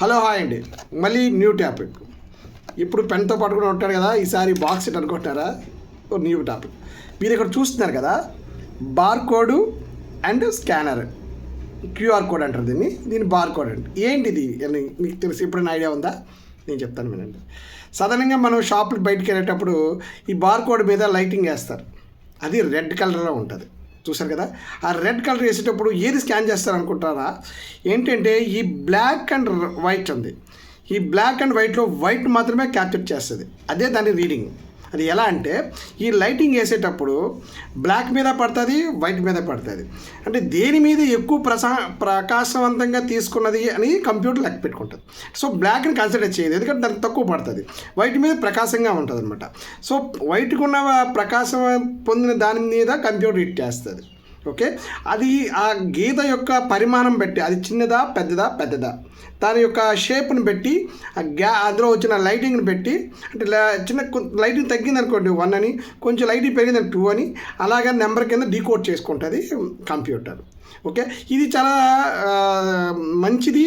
Hello hi అండి, మళ్ళీ new topic. ఇప్పుడు పెన్తో పట్టుకుని ఉంటాడు కదా, ఈసారి బాక్స్ ఇట్ అనుకుంటున్నారా? ఓ న్యూ టాపిక్. మీరు ఇక్కడ చూస్తున్నారు కదా, bar code and scanner, QR code అంటారు దీన్ని బార్ కోడ్ అండి. ఏంటిది అని మీకు తెలిసి ఎప్పుడైనా ఐడియా ఉందా? నేను చెప్తాను వినండి. సాధారణంగా మనం షాపులు బయటికి వెళ్ళేటప్పుడు ఈ బార్ కోడ్ మీద లైటింగ్ వేస్తారు. అది రెడ్ కలర్లో ఉంటుంది, చూసారు కదా. ఆ రెడ్ కలర్ వేసేటప్పుడు ఏది స్కాన్ చేస్తారు అనుకుంటారా? ఏంటంటే ఈ బ్లాక్ అండ్ వైట్ ఉంది, ఈ బ్లాక్ అండ్ వైట్లో వైట్ మాత్రమే క్యాప్చర్ చేస్తుంది, అదే దాని రీడింగ్. అది ఎలా అంటే ఈ లైటింగ్ వేసేటప్పుడు బ్లాక్ మీద పడుతుంది, వైట్ మీద పడుతుంది. అంటే దేని మీద ఎక్కువ ప్రకాశవంతంగా తీసుకున్నది అని కంప్యూటర్ లెక్క పెట్టుకుంటుంది. సో బ్లాక్ని కన్సిడర్ చేయదు, ఎందుకంటే దానికి తక్కువ పడుతుంది. వైట్ మీద ప్రకాశంగా ఉంటుంది అనమాట. సో వైట్కి ఉన్న ప్రకాశం పొందిన దాని మీద కంప్యూటర్ హిట్ చేస్తుంది. ఓకే, అది ఆ గీత యొక్క పరిమాణం బట్టి, అది చిన్నదా పెద్దదా దాని యొక్క షేప్ని బట్టి, అందులో వచ్చిన లైటింగ్ని బట్టి, అంటే చిన్న లైటింగ్ తగ్గింది అనుకోండి 1 అని, కొంచెం లైటింగ్ పెరిగింది 2 అని, అలాగే నెంబర్ కింద డీకోడ్ చేసుకుంటుంది కంప్యూటర్. ఓకే, ఇది చాలా మంచిది.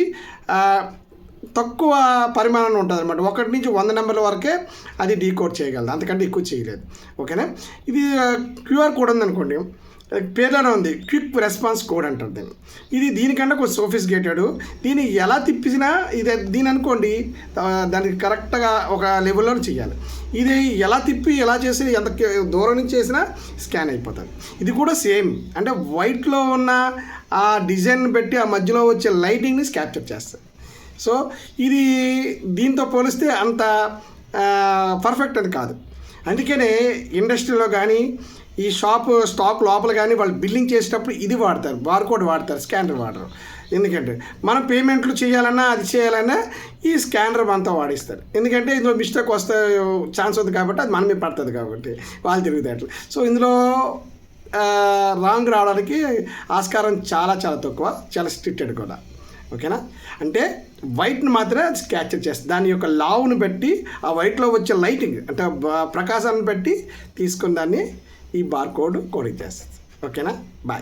తక్కువ పరిమాణంలో ఉంటుంది అనమాట. 1 నుంచి 100 నెంబర్ల వరకే అది డీకోడ్ చేయగలదు, అంతకంటే ఎక్కువ చేయలేదు. ఓకేనా. ఇది క్యూఆర్ కోడ్ ఉందనుకోండి, పేర్లోనే ఉంది, క్విక్ రెస్పాన్స్ కోడ్ అంటారు దీన్ని. దీనికన్నా కొంచెం సోఫిస్టికేటెడ్. దీన్ని ఎలా తిప్పిసినా దీని అనుకోండి, దానికి కరెక్ట్గా ఒక లెవెల్లో చేయాలి. ఇది ఎలా తిప్పి ఎలా చేసి ఎంత దూరం నుంచి చేసినా స్కాన్ అయిపోతుంది. ఇది కూడా సేమ్, అంటే వైట్లో ఉన్న ఆ డిజైన్ బట్టి ఆ మధ్యలో వచ్చే లైటింగ్ని క్యాప్చర్ చేస్తుంది. సో ఇది దీంతో పోలిస్తే అంత పర్ఫెక్ట్ అది కాదు. అందుకనే ఇండస్ట్రీలో కానీ ఈ స్టాక్ లోపల కానీ వాళ్ళు బిల్లింగ్ చేసేటప్పుడు ఇది వాడతారు, బార్కోడ్ వాడతారు, స్కానర్ వాడరు. ఎందుకంటే మనం పేమెంట్లు చేయాలన్నా అది చేయాలన్నా ఈ స్కానర్ అంతా వాడిస్తారు. ఎందుకంటే ఇందులో మిస్టేక్ వస్తే ఛాన్స్ ఉంది కాబట్టి, అది మనమే పడుతుంది కాబట్టి వాళ్ళు తిరుగుతారు. సో ఇందులో రాంగ్ రావడానికి ఆస్కారం చాలా తక్కువ, చాలా స్ట్రిక్టెడ్ కూడా. ఓకేనా. అంటే వైట్ని మాత్రమే అది క్యాప్చర్ చేస్తుంది, దాని యొక్క లావుని బట్టి, ఆ వైట్లో వచ్చే లైటింగ్ అంటే ప్రకాశాన్ని బట్టి తీసుకుని దాన్ని ఈ బార్ కోడ్ కోడింగ్ చేస్తుంది. ఓకేనా, బాయ్.